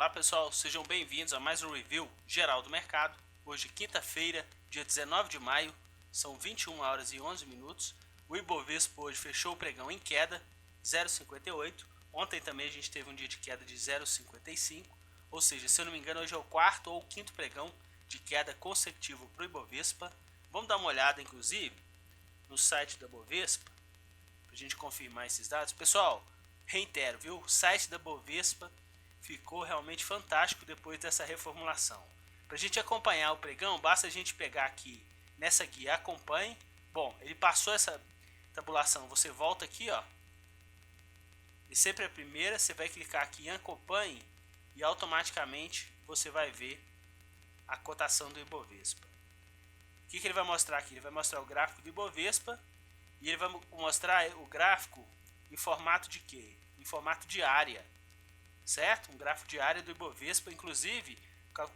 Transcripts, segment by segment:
Olá pessoal, sejam bem-vindos a mais um review geral do mercado. Hoje quinta-feira, dia 19 de maio, são 21 horas e 11 minutos. O Ibovespa hoje fechou o pregão em queda, 0,58. Ontem também a gente teve um dia de queda de 0,55. Ou seja, se eu não me engano, hoje é o quarto ou quinto pregão de queda consecutivo para o Ibovespa. Vamos dar uma olhada, inclusive, no site da Bovespa, para a gente confirmar esses dados. Pessoal, reitero, viu? O site da Bovespa ficou realmente fantástico depois dessa reformulação. Para a gente acompanhar o pregão, basta a gente pegar aqui nessa guia Acompanhe. Bom, ele passou essa tabulação, você volta aqui, ó, e sempre a primeira, você vai clicar aqui em Acompanhe e automaticamente você vai ver a cotação do Ibovespa. O que ele vai mostrar aqui? Ele vai mostrar o gráfico do Ibovespa e ele vai mostrar o gráfico em formato de quê? Em formato de área, certo? Um gráfico de área do Ibovespa, inclusive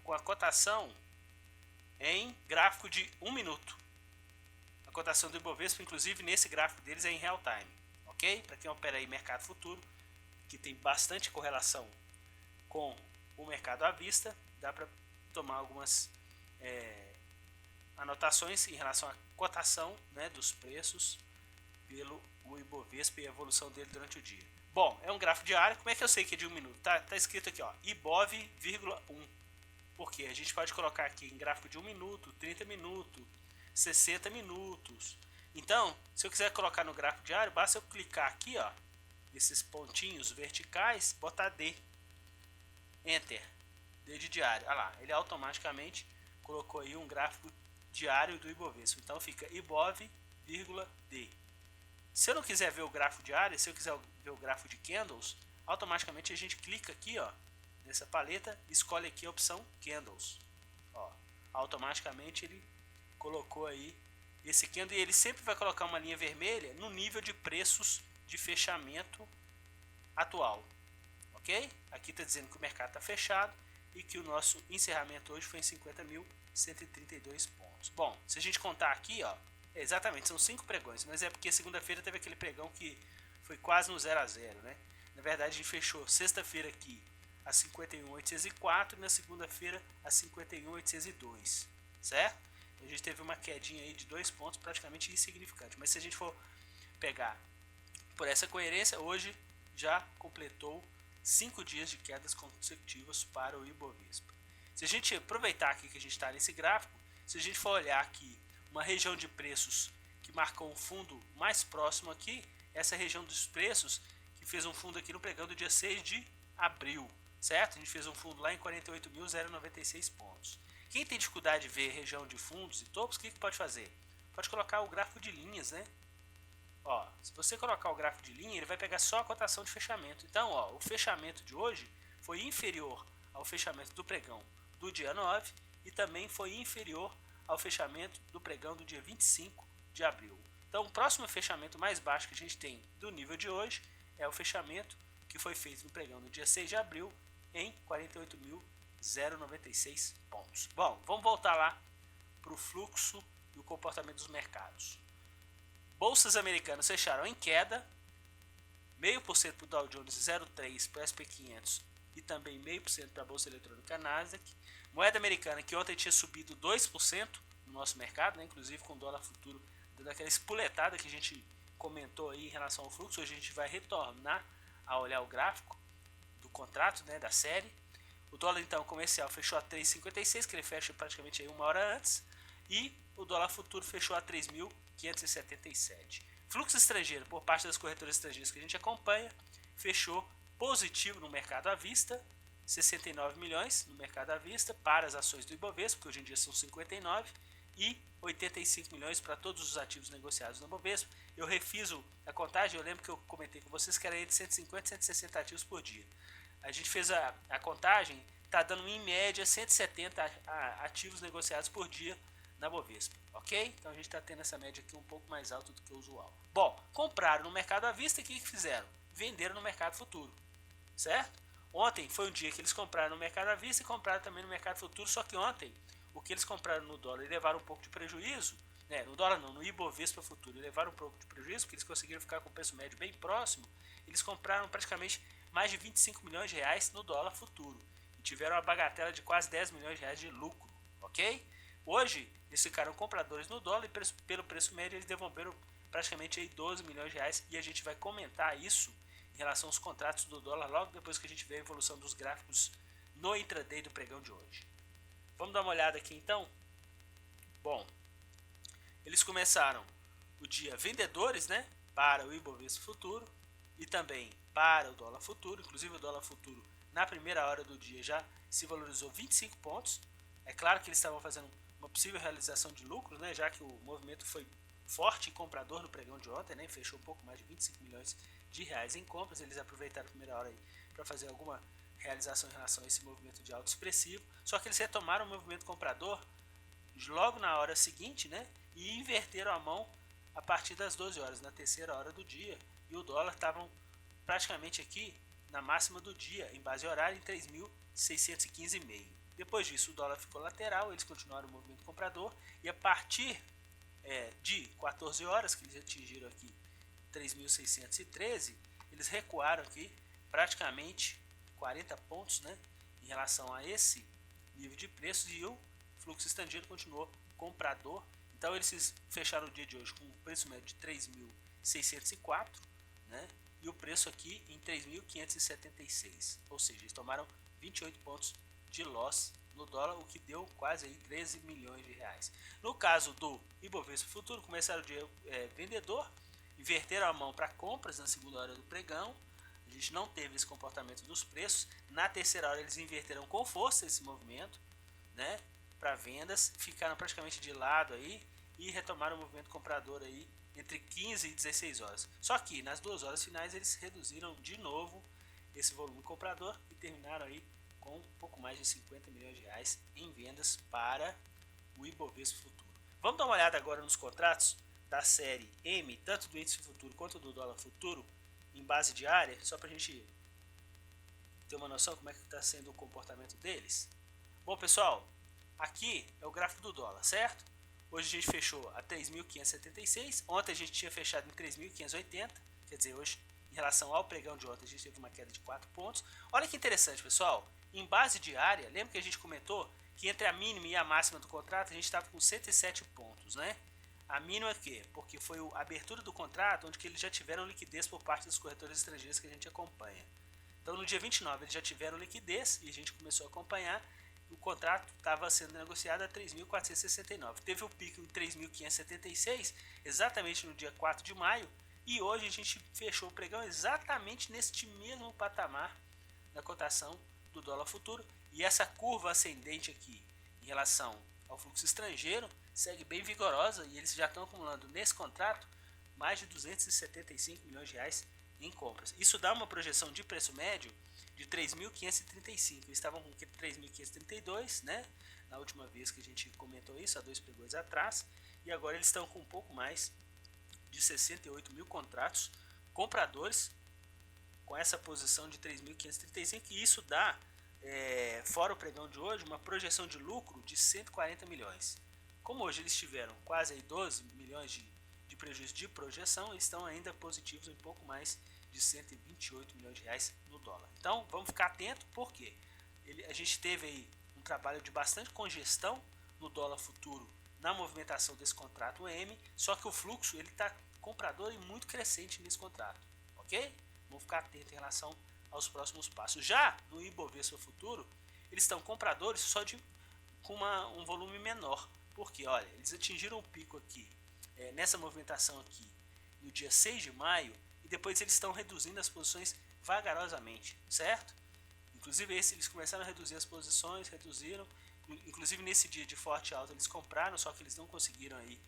com a cotação em gráfico de 1 minuto. A cotação do Ibovespa, inclusive nesse gráfico deles, é em real time, ok? Para quem opera aí mercado futuro, que tem bastante correlação com o mercado à vista, dá para tomar algumas anotações em relação à cotação, né, dos preços pelo Ibovespa e a evolução dele durante o dia. Bom, é um gráfico diário. Como é que eu sei que é de 1 minuto? Tá escrito aqui, ó, Ibov,1. Porque a gente pode colocar aqui em gráfico de 1 minuto, 30 minutos, 60 minutos. Então, se eu quiser colocar no gráfico diário, basta eu clicar aqui, ó, nesses pontinhos verticais, botar D. Enter. D de diário. Olha lá, ele automaticamente colocou aí um gráfico diário do Ibovespa. Então fica Ibov,D. Se eu não quiser ver o gráfico diário, se eu quiser ver o gráfico de candles, automaticamente a gente clica aqui, ó, nessa paleta, escolhe aqui a opção candles. Ó, automaticamente ele colocou aí esse candle e ele sempre vai colocar uma linha vermelha no nível de preços de fechamento atual. Ok? Aqui está dizendo que o mercado está fechado e que o nosso encerramento hoje foi em 50.132 pontos. Bom, se a gente contar aqui, ó, exatamente, são 5 pregões, mas é porque segunda-feira teve aquele pregão que foi quase no 0 a 0, né? Na verdade, a gente fechou sexta-feira aqui a 51.804 e na segunda-feira a 51.802, certo? A gente teve uma quedinha aí de 2 pontos praticamente insignificante, mas se a gente for pegar por essa coerência, hoje já completou 5 dias de quedas consecutivas para o Ibovespa. Se a gente aproveitar aqui que a gente está nesse gráfico, se a gente for olhar aqui uma região de preços que marcou um fundo mais próximo aqui, essa região dos preços que fez um fundo aqui no pregão do dia 6 de abril, certo? A gente fez um fundo lá em 48.096 pontos. Quem tem dificuldade de ver região de fundos e topos, o que pode fazer? Pode colocar o gráfico de linhas, né? Ó, se você colocar o gráfico de linha, ele vai pegar só a cotação de fechamento. Então, ó, o fechamento de hoje foi inferior ao fechamento do pregão do dia 9 e também foi inferior ao fechamento do pregão do dia 25 de abril. Então, o próximo fechamento mais baixo que a gente tem do nível de hoje é o fechamento que foi feito no pregão do dia 6 de abril em 48.096 pontos. Bom, vamos voltar lá para o fluxo e o comportamento dos mercados. Bolsas americanas fecharam em queda, 0,5% para o Dow Jones, 0,3% para o S&P 500 e também 0,5% para a Bolsa Eletrônica Nasdaq. Moeda americana que ontem tinha subido 2% no nosso mercado, né, inclusive com o dólar futuro dando aquela espuletada que a gente comentou aí em relação ao fluxo. Hoje a gente vai retornar a olhar o gráfico do contrato, né, da série. O dólar então comercial fechou a 3,56, que ele fecha praticamente aí 1 hora antes, e o dólar futuro fechou a 3.577. Fluxo estrangeiro por parte das corretoras estrangeiras que a gente acompanha fechou positivo no mercado à vista, 69 milhões no mercado à vista para as ações do Ibovespa, que hoje em dia são 59, e 85 milhões para todos os ativos negociados no Ibovespa. Eu refizo a contagem, eu lembro que eu comentei com vocês que era entre 150 e 160 ativos por dia. A gente fez a contagem, está dando em média 170 ativos negociados por dia na Bovespa, ok? Então a gente está tendo essa média aqui um pouco mais alta do que o usual. Bom, compraram no mercado à vista e o que fizeram? Venderam no mercado futuro, certo? Ontem foi um dia que eles compraram no mercado à vista e compraram também no mercado futuro, só que ontem o que eles compraram no dólar e levaram um pouco de prejuízo, né? No dólar não, no Ibovespa futuro, e levaram um pouco de prejuízo, porque eles conseguiram ficar com o preço médio bem próximo. Eles compraram praticamente mais de 25 milhões de reais no dólar futuro. tiveram uma bagatela de quase 10 milhões de reais de lucro, ok? Hoje, eles ficaram compradores no dólar e pelo preço médio eles devolveram praticamente aí 12 milhões de reais, e a gente vai comentar isso em relação aos contratos do dólar logo depois que a gente vê a evolução dos gráficos no intraday do pregão de hoje. Vamos dar uma olhada aqui então? Bom, eles começaram o dia vendedores, né, para o Ibovespa futuro e também para o dólar futuro. Inclusive o dólar futuro na primeira hora do dia já se valorizou 25 pontos. É claro que eles estavam fazendo uma possível realização de lucro, né, já que o movimento foi forte em comprador no pregão de ontem, né, fechou um pouco mais de 25 milhões de reais em compras. Eles aproveitaram a primeira hora para fazer alguma realização em relação a esse movimento de alto expressivo. Só que eles retomaram o movimento comprador logo na hora seguinte, né, e inverteram a mão a partir das 12 horas, na terceira hora do dia, e o dólar estavam praticamente aqui na máxima do dia, em base horária, em 3.615,5. Depois disso, o dólar ficou lateral, eles continuaram o movimento comprador, e a partir de 14 horas, que eles atingiram aqui 3.613, eles recuaram aqui praticamente 40 pontos, né, em relação a esse nível de preços, e o fluxo estrangeiro continuou comprador. Então eles fecharam o dia de hoje com um preço médio de 3.604, né, e o preço aqui em 3.576, ou seja, eles tomaram 28 pontos de loss no dólar, o que deu quase aí 13 milhões de reais. No caso do Ibovespa Futuro, começaram o dia vendedor, inverteram a mão para compras na segunda hora do pregão. A gente não teve esse comportamento dos preços. Na terceira hora eles inverteram com força esse movimento, né, para vendas, ficaram praticamente de lado aí e retomaram o movimento comprador aí entre 15 e 16 horas. Só que nas 2 horas finais eles reduziram de novo esse volume comprador e terminaram aí com um pouco mais de 50 milhões de reais em vendas para o Ibovespa Futuro. Vamos dar uma olhada agora nos contratos da série M, tanto do índice futuro quanto do dólar futuro, em base diária, só para a gente ter uma noção como é que está sendo o comportamento deles. Bom, pessoal, aqui é o gráfico do dólar, certo? Hoje a gente fechou a 3.576, ontem a gente tinha fechado em 3.580, quer dizer, hoje, em relação ao pregão de ontem, a gente teve uma queda de 4 pontos. Olha que interessante, pessoal, em base diária, lembra que a gente comentou que entre a mínima e a máxima do contrato, a gente estava com 107 pontos, né? A mínima é que? Porque foi a abertura do contrato, onde que eles já tiveram liquidez por parte dos corretores estrangeiros que a gente acompanha. Então, no dia 29, eles já tiveram liquidez e a gente começou a acompanhar. O contrato estava sendo negociado a 3.469. Teve o pico em 3.576, exatamente no dia 4 de maio. E hoje a gente fechou o pregão exatamente neste mesmo patamar da cotação do dólar futuro. E essa curva ascendente aqui, em relação ao fluxo estrangeiro, segue bem vigorosa. E eles já estão acumulando nesse contrato mais de 275 milhões de reais em compras. Isso dá uma projeção de preço médio de 3.535. Eles estavam com 3.532, né? Na última vez que a gente comentou isso, há 2 pregões atrás. E agora eles estão com um pouco mais de 68 mil contratos compradores com essa posição de 3.535. E isso dá, fora o pregão de hoje, uma projeção de lucro de 140 milhões. Como hoje eles tiveram quase aí 12 milhões de prejuízo de projeção, eles estão ainda positivos em pouco mais de 128 milhões de reais no dólar. Então vamos ficar atento, porque a gente teve aí um trabalho de bastante congestão no dólar futuro na movimentação desse contrato M, só que o fluxo ele está comprador e muito crescente nesse contrato, ok? Vamos ficar atento em relação aos próximos passos. Já no Ibovespa Futuro, eles estão compradores só com um volume menor, porque olha, eles atingiram o pico aqui, nessa movimentação aqui, no dia 6 de maio, e depois eles estão reduzindo as posições vagarosamente, certo? Inclusive eles começaram a reduzir as posições, reduziram, inclusive nesse dia de forte alta eles compraram, só que eles não conseguiram aí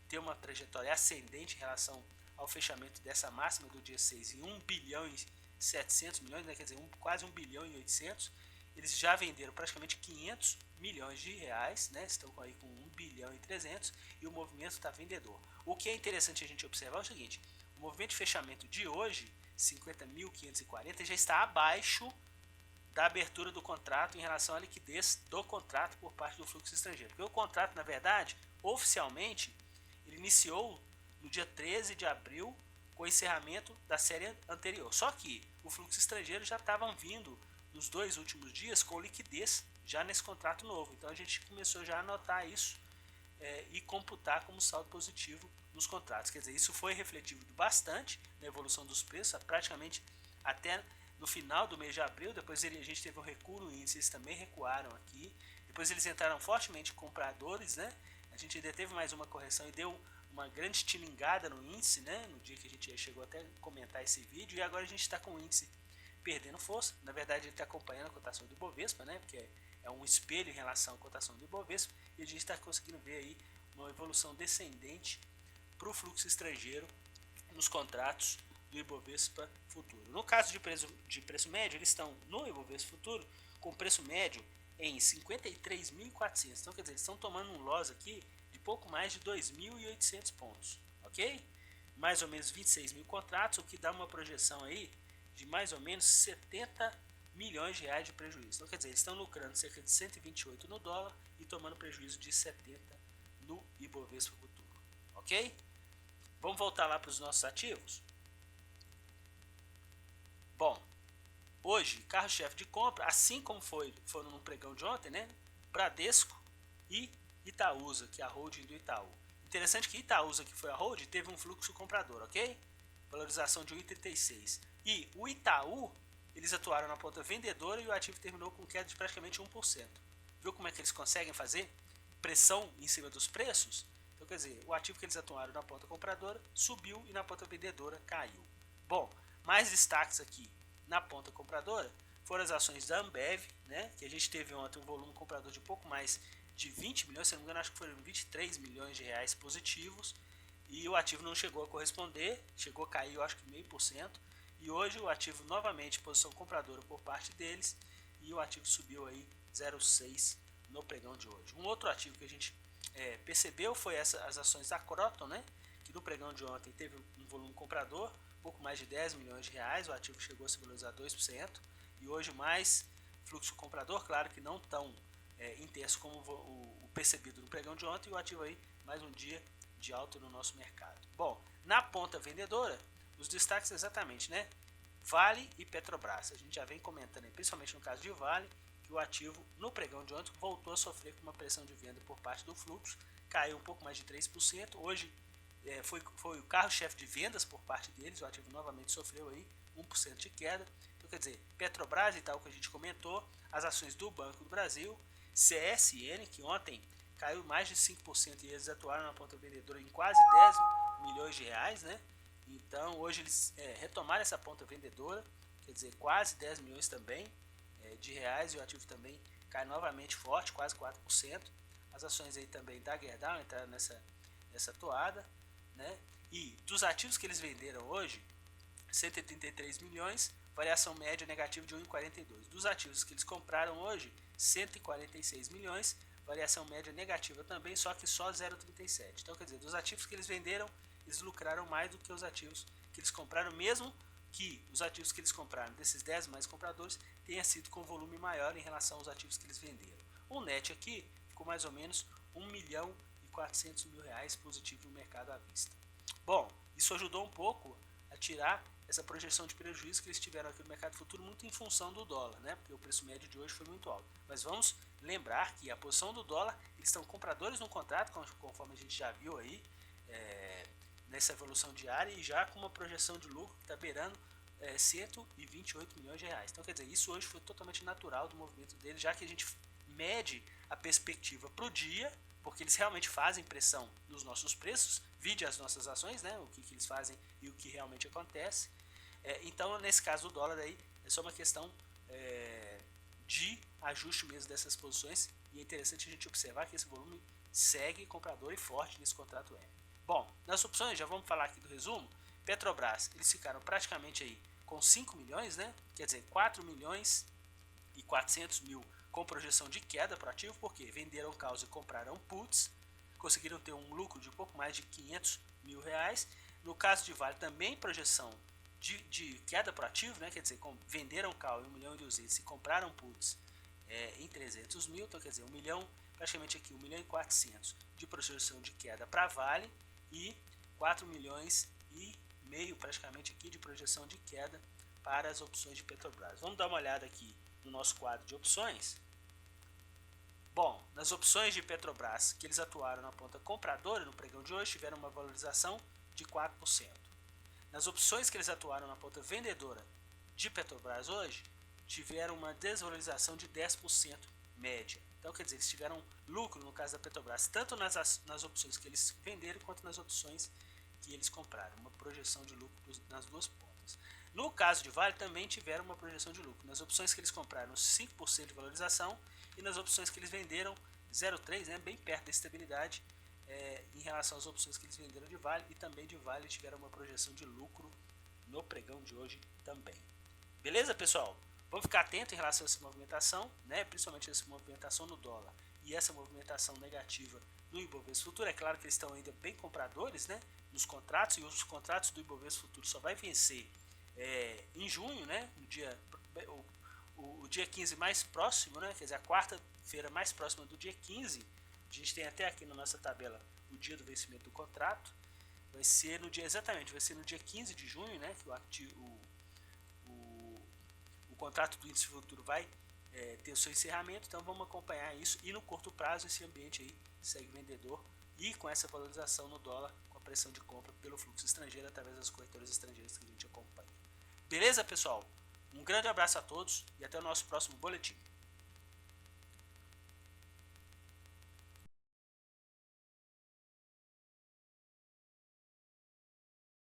ter uma trajetória ascendente em relação ao fechamento dessa máxima do dia 6 em 1 bilhão e 700 milhões, né? Quer dizer, quase 1 bilhão e 800. Eles já venderam praticamente 500 milhões de reais, né? Estão aí com 1 bilhão e 300 e o movimento está vendedor. O que é interessante a gente observar é o seguinte: o movimento de fechamento de hoje, 50.540, já está abaixo da abertura do contrato em relação à liquidez do contrato por parte do fluxo estrangeiro. Porque o contrato, na verdade, oficialmente, ele iniciou no dia 13 de abril com o encerramento da série anterior. Só que o fluxo estrangeiro já estavam vindo nos 2 últimos dias com liquidez já nesse contrato novo. Então a gente começou já a anotar isso e computar como saldo positivo nos contratos. Quer dizer, isso foi refletido bastante na evolução dos preços, praticamente até no final do mês de abril. Depois a gente teve um recuo no índice, eles também recuaram aqui. Depois eles entraram fortemente compradores, né? A gente ainda teve mais uma correção e deu uma grande estilingada no índice, né? No dia que a gente chegou até a comentar esse vídeo, e agora a gente está com o índice perdendo força. Na verdade, ele está acompanhando a cotação do Ibovespa, né? Porque é um espelho em relação à cotação do Ibovespa, e a gente está conseguindo ver aí uma evolução descendente para o fluxo estrangeiro nos contratos do Ibovespa Futuro. No caso de preço médio, eles estão no Ibovespa Futuro com preço médio em 53.400. Então, quer dizer, eles estão tomando um loss aqui de pouco mais de 2.800 pontos, ok? Mais ou menos 26 mil contratos, o que dá uma projeção aí de mais ou menos 70 milhões de reais de prejuízo. Então, quer dizer, eles estão lucrando cerca de 128 no dólar e tomando prejuízo de 70 no Ibovespa Futuro, ok? Vamos voltar lá para os nossos ativos? Bom, hoje, carro-chefe de compra, assim como foram no pregão de ontem, né? Bradesco e Itaúsa, que é a holding do Itaú. Interessante que Itaúsa, que foi a holding, teve um fluxo comprador, ok? Valorização de 1,36. E o Itaú, eles atuaram na ponta vendedora e o ativo terminou com queda de praticamente 1%. Viu como é que eles conseguem fazer pressão em cima dos preços? Então, quer dizer, o ativo que eles atuaram na ponta compradora subiu e na ponta vendedora caiu. Bom, mais destaques aqui na ponta compradora foram as ações da Ambev, né, que a gente teve ontem um volume comprador de pouco mais de 20 milhões, se não me engano, acho que foram 23 milhões de reais positivos, e o ativo não chegou a corresponder, chegou a cair, eu acho que 0,5%, e hoje o ativo novamente posição compradora por parte deles, e o ativo subiu aí 0,6 no pregão de hoje. Um outro ativo que a gente percebeu foi as ações da Croton, né, que no pregão de ontem teve um volume comprador, pouco mais de 10 milhões de reais, o ativo chegou a se valorizar 2%, e hoje mais fluxo comprador, claro que não tão intenso como o percebido no pregão de ontem, e o ativo aí mais um dia de alta no nosso mercado. Bom, na ponta vendedora, os destaques exatamente, né? Vale e Petrobras. A gente já vem comentando, principalmente no caso de Vale, que o ativo no pregão de ontem voltou a sofrer com uma pressão de venda por parte do fluxo, caiu um pouco mais de 3%. Hoje foi o carro-chefe de vendas por parte deles, o ativo novamente sofreu aí 1% de queda. Então, quer dizer, Petrobras e tal que a gente comentou, as ações do Banco do Brasil, CSN, que ontem caiu mais de 5% e eles atuaram na ponta vendedora em quase 10 milhões de reais, né? Então, hoje eles retomaram essa ponta vendedora, quer dizer, quase 10 milhões também de reais, e o ativo também cai novamente forte, quase 4%. As ações aí também da Gerdau entraram nessa toada, né? E dos ativos que eles venderam hoje, 133 milhões, variação média negativa de 1,42. Dos ativos que eles compraram hoje, 146 milhões, variação média negativa também, só que só 0,37. Então, quer dizer, dos ativos que eles venderam, eles lucraram mais do que os ativos que eles compraram, mesmo que os ativos que eles compraram, desses 10 mais compradores, tenha sido com volume maior em relação aos ativos que eles venderam. O net aqui ficou mais ou menos 1.400.000 reais positivo no mercado à vista. Bom, isso ajudou um pouco a tirar essa projeção de prejuízo que eles tiveram aqui no mercado futuro, muito em função do dólar, né? Porque o preço médio de hoje foi muito alto. Mas vamos lembrar que a posição do dólar, eles estão compradores no contrato, conforme a gente já viu aí, nessa evolução diária, e já com uma projeção de lucro que está beirando 128 milhões de reais. Então, quer dizer, isso hoje foi totalmente natural do movimento deles, já que a gente mede a perspectiva para o dia, porque eles realmente fazem pressão nos nossos preços, vide as nossas ações, né, o que eles fazem e o que realmente acontece. Então, nesse caso do dólar, aí, é só uma questão de ajuste mesmo dessas posições, e é interessante a gente observar que esse volume segue comprador e forte nesse contrato M. Bom, nas opções, já vamos falar aqui do resumo. Petrobras, eles ficaram praticamente aí com 5 milhões, né? Quer dizer, 4 milhões e 400 mil com projeção de queda para o ativo, porque venderam causa e compraram puts, conseguiram ter um lucro de pouco mais de 500 mil reais. No caso de Vale, também projeção de queda para o ativo, né? Quer dizer, venderam call em 1 milhão e 200 e compraram puts em 300 mil, então quer dizer, 1 milhão, praticamente aqui 1 milhão e 400 de projeção de queda para Vale, e 4 milhões e meio praticamente aqui de projeção de queda para as opções de Petrobras. Vamos dar uma olhada aqui no nosso quadro de opções, bom, nas opções de Petrobras que eles atuaram na ponta compradora no pregão de hoje, tiveram uma valorização de 4%. Nas opções que eles atuaram na ponta vendedora de Petrobras hoje, tiveram uma desvalorização de 10% média. Então, quer dizer, eles tiveram lucro no caso da Petrobras, tanto nas opções que eles venderam quanto nas opções que eles compraram. Uma projeção de lucro nas duas pontas. No caso de Vale, também tiveram uma projeção de lucro. Nas opções que eles compraram, 5% de valorização, e nas opções que eles venderam, 0,3%, né, bem perto da estabilidade em relação às opções que eles venderam de Vale, e também de Vale tiveram uma projeção de lucro no pregão de hoje também. Beleza, pessoal? Vamos ficar atento em relação a essa movimentação, né, principalmente essa movimentação no dólar e essa movimentação negativa no Ibovespa Futuro. É claro que eles estão ainda bem compradores, né, nos contratos, e os contratos do Ibovespa Futuro só vai vencer em junho, né, no dia, o dia 15 mais próximo, né, quer dizer, a quarta-feira mais próxima do dia 15, a gente tem até aqui na nossa tabela o dia do vencimento do contrato, vai ser no dia, exatamente, vai ser no dia 15 de junho, né, que o contrato do índice futuro vai ter o seu encerramento, então vamos acompanhar isso, e no curto prazo esse ambiente aí segue vendedor, e com essa valorização no dólar, com a pressão de compra pelo fluxo estrangeiro através das corretoras estrangeiras que a gente acompanha. Beleza, pessoal? Um grande abraço a todos e até o nosso próximo boletim.